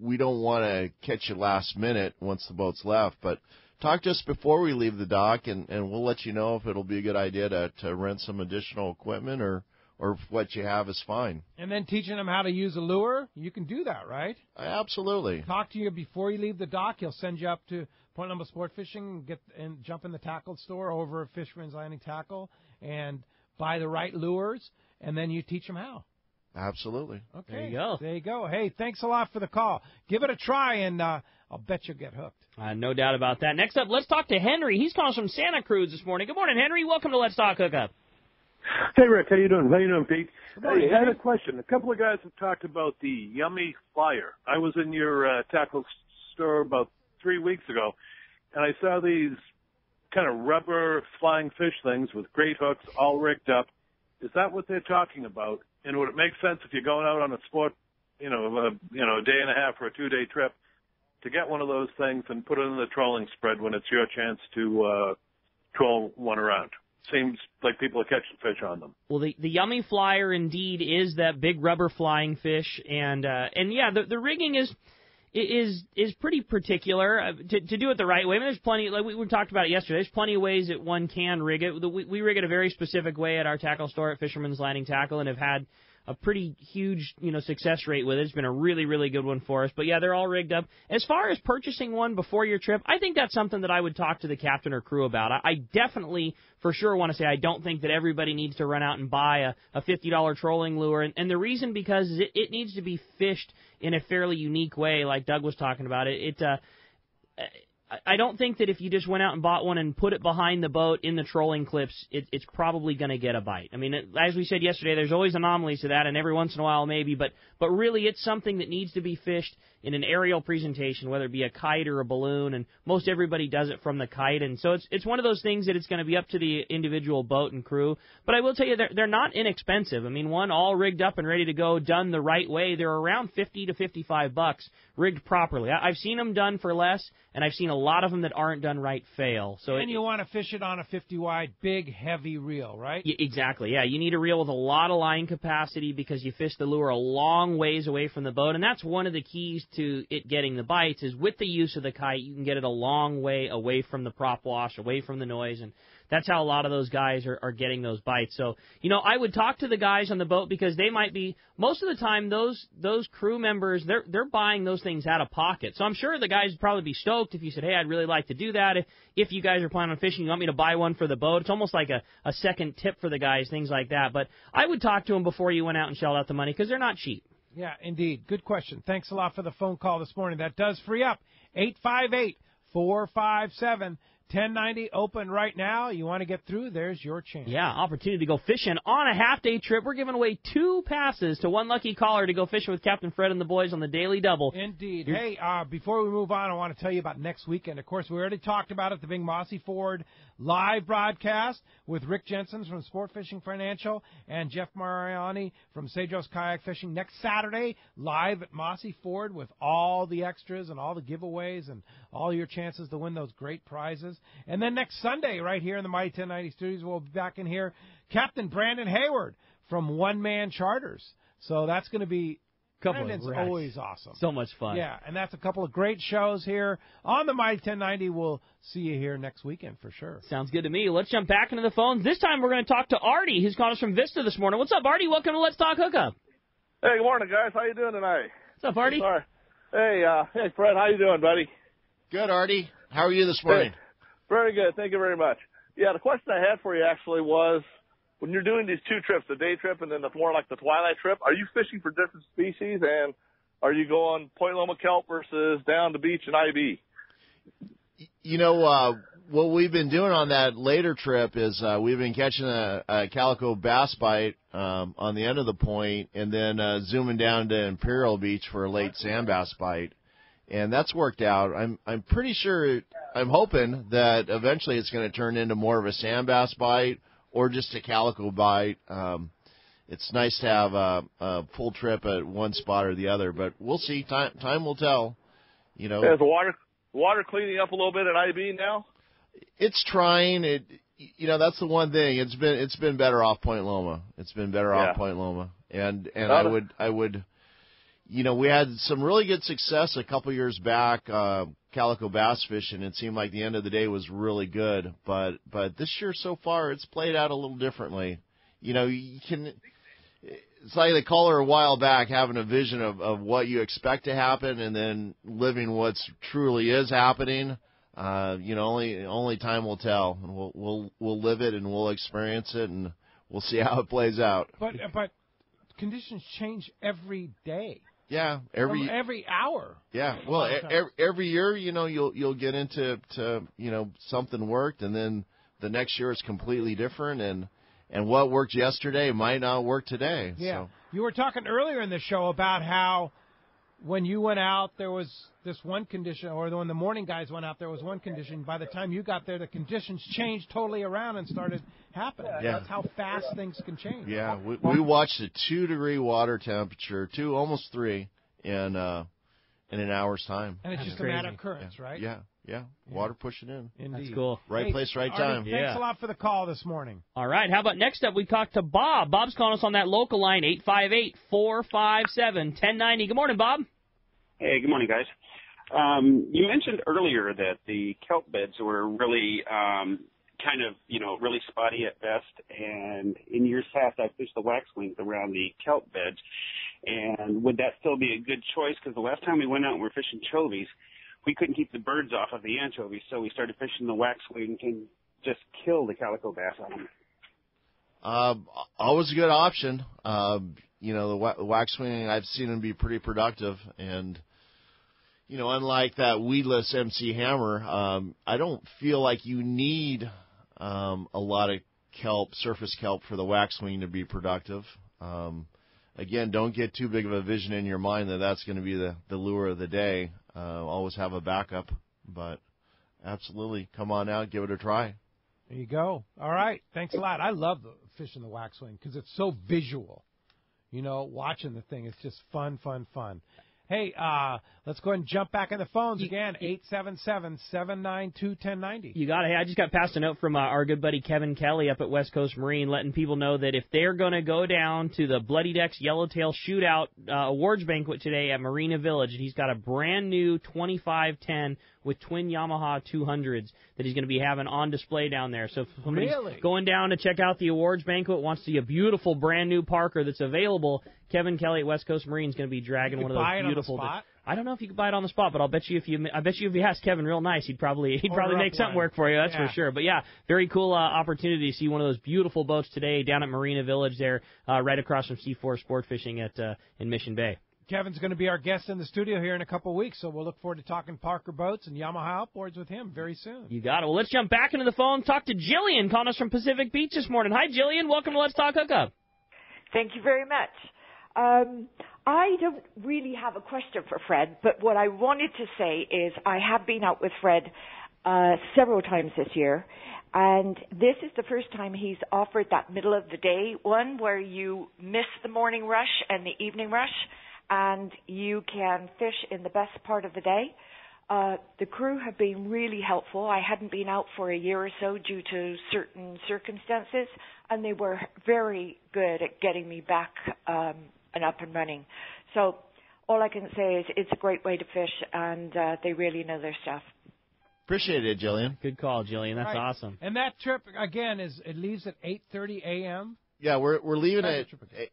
We don't want to catch you last minute once the boat's left, but talk to us before we leave the dock, and we'll let you know if it'll be a good idea to rent some additional equipment, or if what you have is fine. And then teaching them how to use a lure, you can do that, right? Absolutely. Talk to you before you leave the dock. He'll send you up to Point Loma Sport Fishing, and jump in the tackle store over at Fisherman's Landing Tackle and buy the right lures, and then you teach them how. Absolutely. Okay. There you go. There you go. Hey, thanks a lot for the call. Give it a try, and I'll bet you'll get hooked. No doubt about that. Next up, let's talk to Henry. He's calling from Santa Cruz this morning. Good morning, Henry. Welcome to Let's Talk Hookup. Hey, Rick. How you doing? How you doing, Pete? Morning, hey, I had a question. A couple of guys have talked about the Yummy Flyer. I was in your tackle store about 3 weeks ago, and I saw these kind of rubber flying fish things with great hooks all rigged up. Is that what they're talking about? And would it make sense if you're going out on a sport, a day and a half or a 2-day trip, to get one of those things and put it in the trolling spread when it's your chance to troll one around? Seems like people are catching fish on them. Well, the Yummy Flyer indeed is that big rubber flying fish, and yeah, the rigging is pretty particular to do it the right way. I mean, there's plenty, like we talked about it yesterday. There's plenty of ways that one can rig it. We rig it a very specific way at our tackle store at Fisherman's Landing Tackle, and have had a pretty huge, success rate with it. It's been a really, really good one for us. But yeah, they're all rigged up. As far as purchasing one before your trip, I think that's something that I would talk to the captain or crew about. I definitely, for sure, want to say I don't think that everybody needs to run out and buy a $50 trolling lure. And the reason because it needs to be fished in a fairly unique way, like Doug was talking about. I don't think that if you just went out and bought one and put it behind the boat in the trolling clips, it's probably going to get a bite. I mean, as we said yesterday, there's always anomalies to that, and every once in a while maybe, but really it's something that needs to be fished in an aerial presentation, whether it be a kite or a balloon, and most everybody does it from the kite, and so it's one of those things that it's going to be up to the individual boat and crew. But I will tell you, they're not inexpensive. I mean, one all rigged up and ready to go, done the right way, they're around $50 to $55 rigged properly. I've seen them done for less, and I've seen a lot of them that aren't done right fail. So and you want to fish it on a 50-wide, big, heavy reel, right? Exactly, yeah. You need a reel with a lot of line capacity because you fish the lure a long ways away from the boat, and that's one of the keys to it getting the bites is with the use of the kite, you can get it a long way away from the prop wash, away from the noise, and that's how a lot of those guys are getting those bites. So, I would talk to the guys on the boat because they might be, most of the time, those crew members, they're buying those things out of pocket. So I'm sure the guys would probably be stoked if you said, hey, I'd really like to do that. If you guys are planning on fishing, you want me to buy one for the boat. It's almost like a second tip for the guys, things like that. But I would talk to them before you went out and shelled out the money because they're not cheap. Yeah, indeed. Good question. Thanks a lot for the phone call this morning. That does free up 858-457-1090 open right now. You want to get through, there's your chance. Yeah, opportunity to go fishing on a half-day trip. We're giving away 2 passes to one lucky caller to go fishing with Captain Fred and the boys on the Daily Double. Indeed. Hey, before we move on, I want to tell you about next weekend. Of course, we already talked about it, the big Mossy Ford live broadcast with Rick Jensen from Sport Fishing Financial and Jeff Mariani from Cedros Kayak Fishing. Next Saturday, live at Mossy Ford with all the extras and all the giveaways and all your chances to win those great prizes. And then next Sunday, right here in the Mighty 1090 Studios, we'll be back in here, Captain Brandon Hayward from One Man Charters. So that's going to be Brandon's always awesome. So much fun. Yeah, and that's a couple of great shows here on the Mighty 1090. We'll see you here next weekend for sure. Sounds good to me. Let's jump back into the phones. This time we're going to talk to Artie, who's called us from Vista this morning. What's up, Artie? Welcome to Let's Talk Hookup. Hey, good morning, guys. How you doing tonight? What's up, Artie? Sorry. Hey, Fred, how you doing, buddy? Good, Artie. How are you this morning? Hey, very good. Thank you very much. Yeah, the question I had for you actually was, when you're doing these 2 trips, the day trip and then the more like the twilight trip, are you fishing for different species, and are you going Point Loma kelp versus down the beach and IB? What we've been doing on that later trip is we've been catching a calico bass bite on the end of the point and then zooming down to Imperial Beach for a late sand bass bite. And that's worked out. I'm pretty sure, I'm hoping that eventually it's going to turn into more of a sand bass bite or just a calico bite. It's nice to have a full trip at one spot or the other, but we'll see. Time will tell. Is the water cleaning up a little bit at IB now? It's trying. That's the one thing. It's been better off Point Loma. It's been better off Point Loma, and I would. We had some really good success a couple years back, calico bass fishing. It seemed like the end of the day was really good, but this year so far it's played out a little differently. You can. It's like the caller a while back, having a vision of what you expect to happen, and then living what's truly is happening. Only time will tell, and we'll live it and we'll experience it, and we'll see how it plays out. But conditions change every day. Yeah, every hour. Yeah, well, every year, you'll get into something worked, and then the next year is completely different, and what worked yesterday might not work today. Yeah. So. You were talking earlier in the show about how when you went out, there was this one condition, or when the morning guys went out, there was one condition. By the time you got there, the conditions changed totally around and started happening. Yeah. That's how fast things can change. Yeah, we watched a 2-degree water temperature, almost 3, in an hour's time. And it's just crazy. a matter of currents, right? Yeah. Water pushing in. Indeed. That's cool. Right place, right time. Artie, thanks a lot for the call this morning. All right. How about next up, we talked to Bob. Bob's calling us on that local line, 858-457-1090. Good morning, Bob. Hey, good morning, guys. You mentioned earlier that the kelp beds were really really spotty at best, and in years past I fished the waxwings around the kelp beds, and would that still be a good choice? Because the last time we went out and we were fishing chovies, we couldn't keep the birds off of the anchovies, so we started fishing the waxwing and just kill the calico bass on them. Always a good option. The waxwing, I've seen them be pretty productive, and unlike that weedless MC hammer, I don't feel like you need a lot of surface kelp for the waxwing to be productive. Again, don't get too big of a vision in your mind that that's going to be the lure of the day. Always have a backup, but absolutely, come on out, give it a try. There you go. All right. Thanks a lot. I love fishing the waxwing because it's so visual. Watching the thing. It's just fun. Hey, let's go ahead and jump back on the phones again, 877-792-1090. You got it. Hey, I just got passed a note from our good buddy Kevin Kelly up at West Coast Marine, letting people know that if they're going to go down to the Bloody Decks Yellowtail Shootout Awards Banquet today at Marina Village, and he's got a brand new 2510 with twin Yamaha 200s that he's going to be having on display down there. So if somebody's going down to check out the awards banquet, wants to see a beautiful brand new Parker that's available, Kevin Kelly at West Coast Marine is going to be dragging one of those beautiful. I don't know if you can buy it on the spot, but I'll bet you if you ask Kevin real nice, he'd probably make something work for you. That's for sure. But yeah, very cool opportunity to see one of those beautiful boats today down at Marina Village there, right across from C4 Sport Fishing in Mission Bay. Kevin's going to be our guest in the studio here in a couple of weeks, so we'll look forward to talking Parker boats and Yamaha outboards with him very soon. You got it. Well, let's jump back into the phone. Talk to Jillian, calling us from Pacific Beach this morning. Hi, Jillian. Welcome to Let's Talk Hookup. Thank you very much. I don't really have a question for Fred, but what I wanted to say is I have been out with Fred several times this year, and this is the first time he's offered that middle of the day one where you miss the morning rush and the evening rush, and you can fish in the best part of the day. The crew have been really helpful. I hadn't been out for a year or so due to certain circumstances, and they were very good at getting me back and up and running. So all I can say is it's a great way to fish, and they really know their stuff. Appreciate it, Jillian. Good call, Jillian. That's awesome. And that trip, again, it leaves at 8:30 a.m.? Yeah, we're leaving at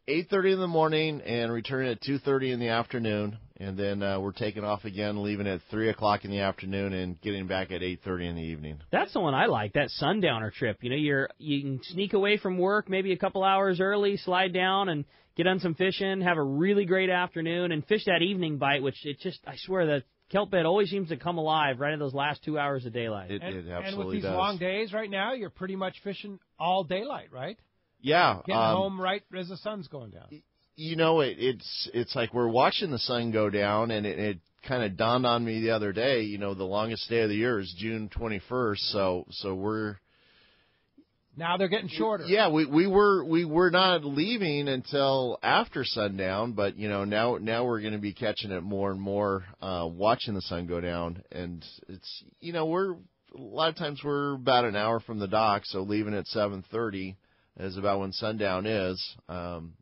8:30 in the morning and returning at 2:30 in the afternoon, and then we're taking off again, leaving at 3 o'clock in the afternoon and getting back at 8:30 in the evening. That's the one I like, that sundowner trip. You can sneak away from work maybe a couple hours early, slide down and get on some fishing, have a really great afternoon, and fish that evening bite, which I swear the kelp bed always seems to come alive right in those last 2 hours of daylight. It absolutely and with these does. long days right now, you're pretty much fishing all daylight, right? Yeah. Getting home right as the sun's going down. It's like we're watching the sun go down, and it kind of dawned on me the other day, the longest day of the year is June 21st, so we're... Now they're getting shorter. Yeah, we were not leaving until after sundown, but now we're going to be catching it more and more, watching the sun go down, and it's a lot of times we're about an hour from the dock, so leaving at 7:30 is about when sundown is, and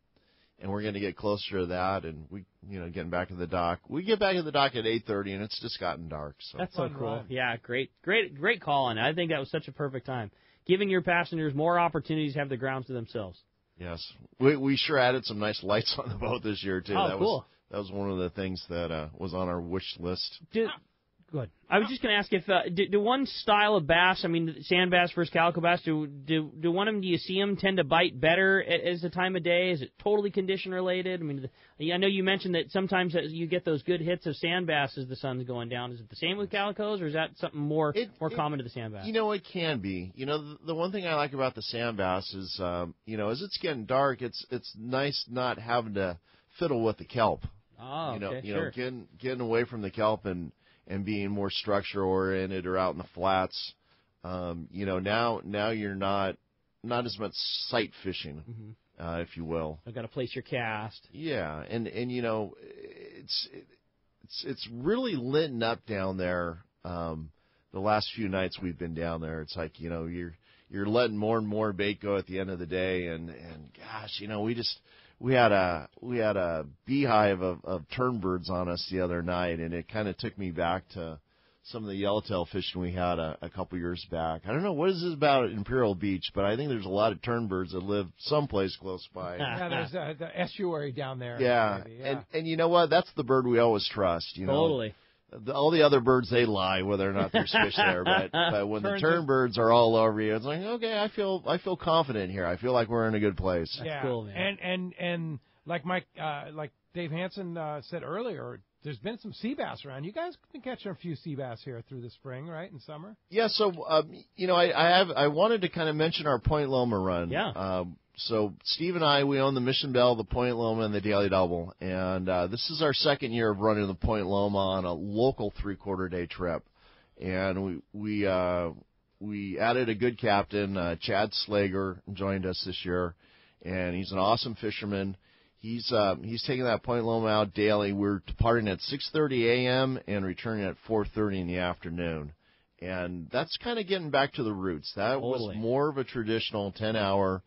we're going to get closer to that, and we getting back to the dock. We get back to the dock at 8:30, and it's just gotten dark. So that's so cool. Yeah, great call on it. I think that was such a perfect time. Giving your passengers more opportunities to have the grounds to themselves. Yes. We sure added some nice lights on the boat this year, too. Oh, cool. That was one of the things that was on our wish list. Good. I was just going to ask if do one style of bass, sand bass versus calico bass, do one of them, do you see them tend to bite better as the time of day? Is it totally condition related? I know you mentioned that sometimes you get those good hits of sand bass as the sun's going down. Is it the same with calicos, or is that something more common to the sand bass? It can be. The one thing I like about the sand bass is, as it's getting dark, it's nice not having to fiddle with the kelp. Oh, okay, know, getting away from the kelp and being more structure oriented or out in the flats. Now you're not as much sight fishing, if you will. I've got to place your cast. Yeah, and it's really lit up down there. The last few nights we've been down there, it's like you're letting more and more bait go at the end of the day, and gosh, we had a beehive of turnbirds on us the other night, and it kind of took me back to some of the yellowtail fishing we had a couple years back. I don't know what is this about at Imperial Beach, but I think there's a lot of turnbirds that live someplace close by. Yeah, there's the estuary down there. Yeah, maybe, yeah. And you know what? That's the bird we always trust. Totally. All the other birds, they lie whether or not there's fish there, but when the turnbirds are all over you, it's like, okay, I feel confident here. I feel like we're in a good place. That's cool, man. And like like Dave Hansen said earlier, there's been some sea bass around. You guys have been catching a few sea bass here through the spring, right, and summer? Yeah. So I wanted to kind of mention our Point Loma run. Yeah. So Steve and I, we own the Mission Bell, the Point Loma, and the Daily Double, and this is our second year of running the Point Loma on a local 3/4 day trip, and we added a good captain, Chad Slager, joined us this year, and he's an awesome fisherman. He's taking that Point Loma out daily. We're departing at 6:30 a.m. and returning at 4:30 in the afternoon, and that's kind of getting back to the roots. That was more of a traditional 10-hour.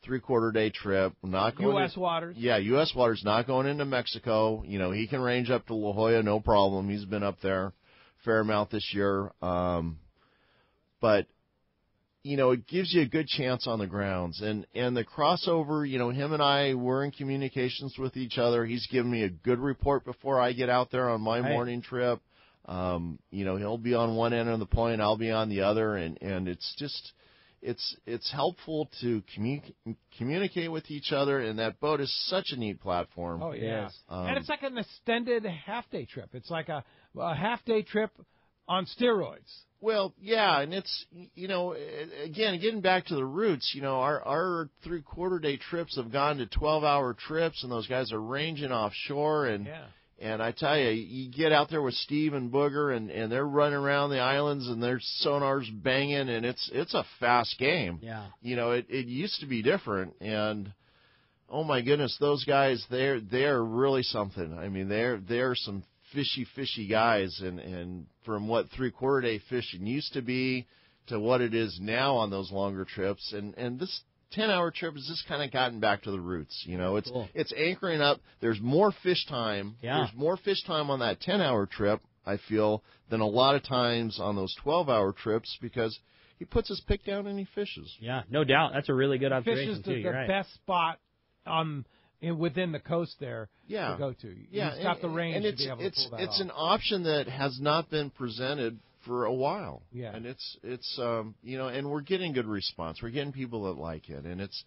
3/4 day trip. Not going U.S. waters. Yeah, U.S. waters. Not going into Mexico. He can range up to La Jolla, no problem. He's been up there a fair amount this year. But it gives you a good chance on the grounds. And the crossover, him and I were in communications with each other. He's given me a good report before I get out there on my morning trip. He'll be on one end of the point, I'll be on the other, and it's just. It's helpful to communicate with each other, and that boat is such a neat platform. Oh, yeah. And it's like an extended half-day trip. It's like a half-day trip on steroids. Well, yeah, and it's, again, getting back to the roots, our 3/4 day trips have gone to 12-hour trips, and those guys are ranging offshore, and And I tell you, you get out there with Steve and Booger, and they're running around the islands, and their sonar's banging, and it's a fast game. Yeah. It used to be different, and oh my goodness, those guys, they're really something. I mean, they're some fishy guys, and from what 3/4 day fishing used to be to what it is now on those longer trips, and this 10-hour trip has just kind of gotten back to the roots. It's anchoring up. There's more fish time. Yeah. There's more fish time on that 10-hour trip, I feel, than a lot of times on those 12-hour trips, because he puts his pick down and he fishes. Yeah, no doubt. That's a really good observation, Fish is the right. best spot within the coast there to go to. Yeah, He's got the range and to be able to pull that it's off. an option that has not been presented for a while. Yeah. And it's and we're getting good response. We're getting people that like it, and it's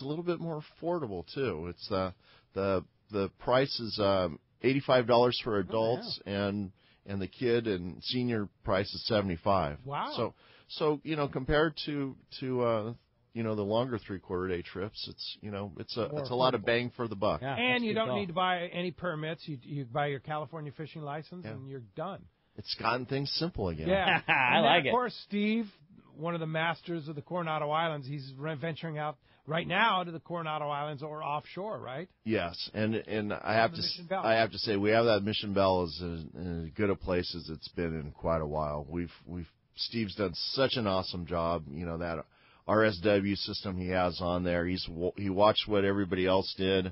a little bit more affordable too. It's the price is $85 for adults, and the kid and senior price is $75. Wow. So compared to the longer 3/4 day trips, it's a lot of bang for the buck. Yeah, and you don't need to buy any permits. You buy your California fishing license, and you're done. It's gotten things simple again. Yeah, I like it. Of course, Steve, one of the masters of the Coronado Islands, he's venturing out right now to the Coronado Islands or offshore, right? Yes, and I have to say we have that Mission Bell as good a place as it's been in quite a while. Steve's done such an awesome job. That RSW system he has on there. He watched what everybody else did,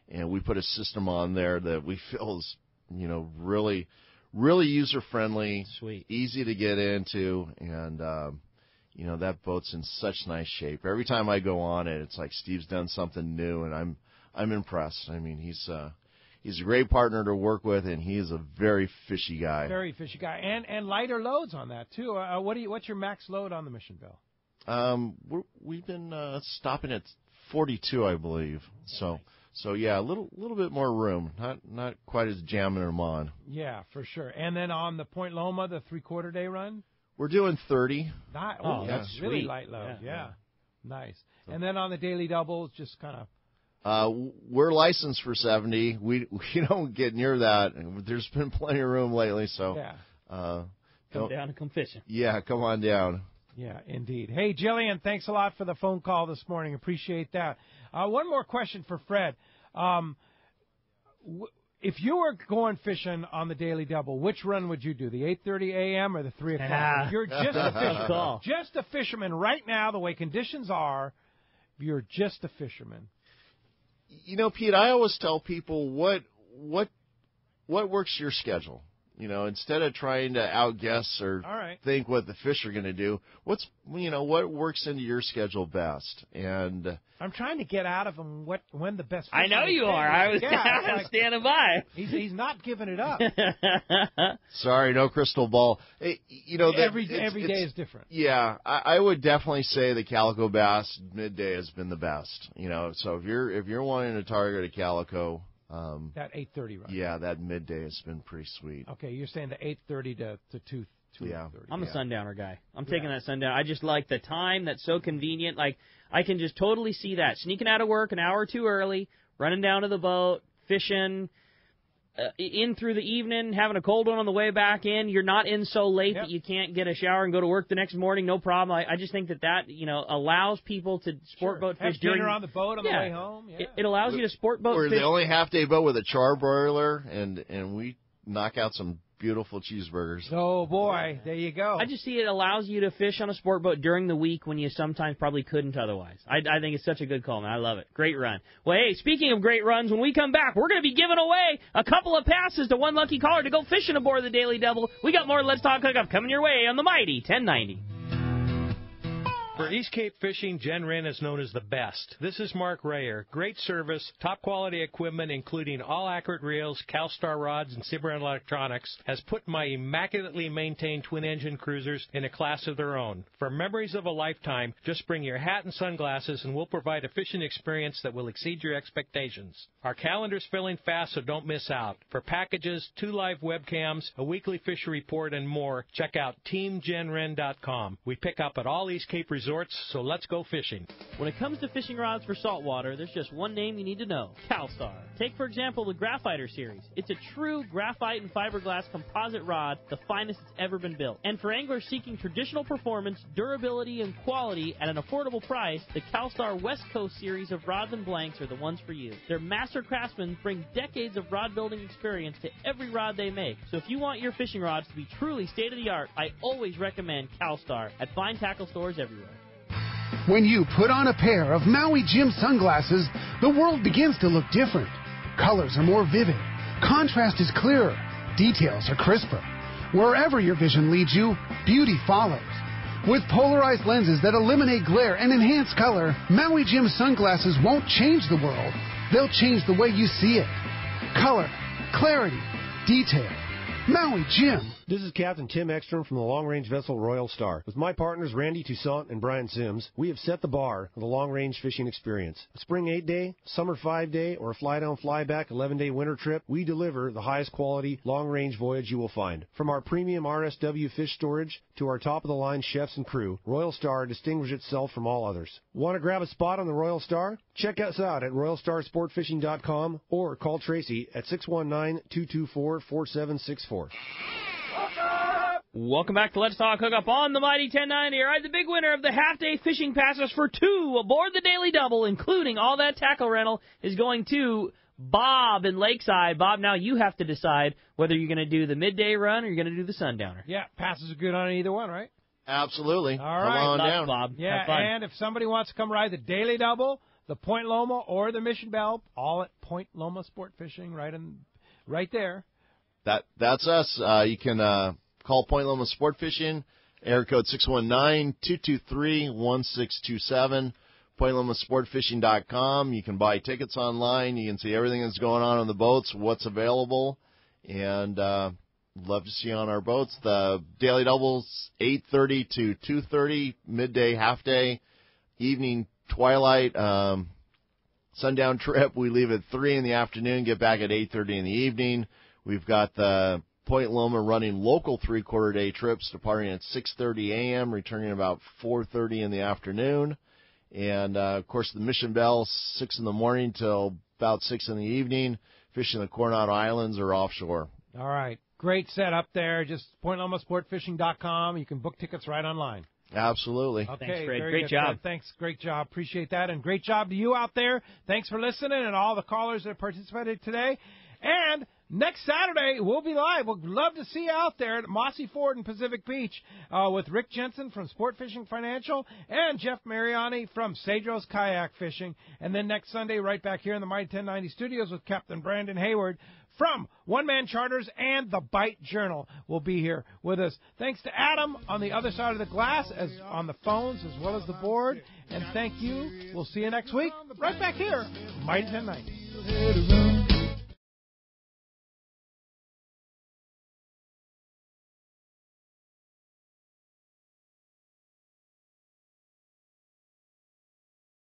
and we put a system on there that we feel is really user friendly, sweet, easy to get into, and that boat's in such nice shape. Every time I go on it, it's like Steve's done something new, and I'm impressed. I mean, he's a great partner to work with, and he is a very fishy guy. Very fishy guy, and lighter loads on that too. What's your max load on the Mission Bell? We've been stopping at 42, I believe. So yeah, a little bit more room. Not quite as jamming them on. Yeah, for sure. And then on the Point Loma, the 3/4 day run, we're doing 30. That's really light load. Yeah. Nice. And then on the Daily Doubles, just kind of We're licensed for 70. We don't get near that. There's been plenty of room lately, so come down and come fishing. Yeah, come on down. Yeah, indeed. Hey, Jillian, thanks a lot for the phone call this morning. Appreciate that. One more question for Fred. If you were going fishing on the Daily Double, which run would you do, the 8:30 a.m. or the 3 o'clock? If you're just a fisherman. Just a fisherman right now, the way conditions are, you're just a fisherman. You know, Pete, I always tell people what works your schedule. You know, instead of trying to outguess or think what the fish are going to do, what works into your schedule best. And I'm trying to get out of him when the best. I know you are. I was standing by. He's not giving it up. Sorry, no crystal ball. Hey, every day is different. Yeah, I would definitely say the calico bass midday has been the best. You know, so if you're wanting to target a calico. That 8:30, right? Yeah, that midday has been pretty sweet. Okay, you're saying the 8:30 to 2:30. Yeah. I'm a sundowner guy. I'm taking that sundown. I just like the time that's so convenient. Like, I can just totally see that. Sneaking out of work an hour or two early, running down to the boat, fishing, in through the evening, having a cold one on the way back in. You're not in so late that you can't get a shower and go to work the next morning, no problem. I just think that allows people to sport boat fish during dinner on the boat on the way home. Yeah. It allows you to sport boat We're fish. the only half-day boat with a charbroiler, and we knock out some beautiful cheeseburgers. Oh, boy. There you go. I just see it allows you to fish on a sport boat during the week when you sometimes probably couldn't otherwise. I think it's such a good call, man. I love it. Great run. Well, hey, speaking of great runs, when we come back, we're going to be giving away a couple of passes to one lucky caller to go fishing aboard the Daily Double. We got more Let's Talk Hookup coming your way on the Mighty 1090. For East Cape fishing, Jen Wren is known as the best. This is Mark Rayer. Great service, top quality equipment, including all accurate reels, CalStar rods, and Cimarron electronics, has put my immaculately maintained twin-engine cruisers in a class of their own. For memories of a lifetime, just bring your hat and sunglasses, and we'll provide a fishing experience that will exceed your expectations. Our calendar's filling fast, so don't miss out. For packages, 2 live webcams, a weekly fishery report, and more, check out TeamJenWren.com. We pick up at all East Cape resorts, so let's go fishing. When it comes to fishing rods for saltwater, there's just one name you need to know: CalStar. Take, for example, the Graphiter series. It's a true graphite and fiberglass composite rod, the finest it's ever been built. And for anglers seeking traditional performance, durability, and quality at an affordable price, the CalStar West Coast series of rods and blanks are the ones for you. Their master craftsmen bring decades of rod building experience to every rod they make. So if you want your fishing rods to be truly state-of-the-art, I always recommend CalStar at fine tackle stores everywhere. When you put on a pair of Maui Jim sunglasses, the world begins to look different. Colors are more vivid. Contrast is clearer. Details are crisper. Wherever your vision leads you, beauty follows. With polarized lenses that eliminate glare and enhance color, Maui Jim sunglasses won't change the world. They'll change the way you see it. Color, clarity, detail. Maui Jim. This is Captain Tim Ekstrom from the long-range vessel Royal Star. With my partners Randy Toussaint and Brian Sims, we have set the bar for the long-range fishing experience. A spring 8-day, summer 5-day, or a fly-down, fly-back 11-day winter trip, we deliver the highest quality long-range voyage you will find. From our premium RSW fish storage to our top-of-the-line chefs and crew, Royal Star distinguishes itself from all others. Want to grab a spot on the Royal Star? Check us out at RoyalStarSportFishing.com or call Tracy at 619-224-4764. Welcome back to Let's Talk Hookup on the Mighty 1090. All right, the big winner of the half-day fishing passes for 2 aboard the Daily Double, including all that tackle rental, is going to Bob in Lakeside. Bob, now you have to decide whether you're going to do the midday run or you're going to do the sundowner. Yeah, passes are good on either one, right? Absolutely. All right. Come on down. Bob. Yeah, and if somebody wants to come ride the Daily Double, the Point Loma, or the Mission Belle, all at Point Loma Sport Fishing, right there. That's us. You can call Point Loma Sport Fishing, area code 619-223-1627, PointLomaSportFishing.com. You can buy tickets online. You can see everything that's going on the boats, what's available, and love to see you on our boats. The Daily Doubles, 8:30 to 2:30, midday, half-day, evening, twilight, sundown trip. We leave at 3 in the afternoon, get back at 8:30 in the evening. We've got the Point Loma running local 3/4 day trips, departing at 6:30 a.m., returning about 4:30 in the afternoon. And, of course, the Mission Bell, 6 in the morning till about 6 in the evening, fishing the Coronado Islands or offshore. All right. Great setup there. Just PointLomaSportFishing.com. You can book tickets right online. Absolutely. Okay, thanks, Fred. very Great good, job. Fred. Thanks. Great job. Appreciate that. And great job to you out there. Thanks for listening and all the callers that participated today. And next Saturday, we'll be live. We'd love to see you out there at Mossy Ford in Pacific Beach with Rick Jensen from Sport Fishing Financial and Jeff Mariani from Cedros Kayak Fishing. And then next Sunday, right back here in the Mighty 1090 studios with Captain Brandon Hayward from One Man Charters and the Bite Journal will be here with us. Thanks to Adam on the other side of the glass, as on the phones as well as the board. And thank you. We'll see you next week right back here, Mighty 1090.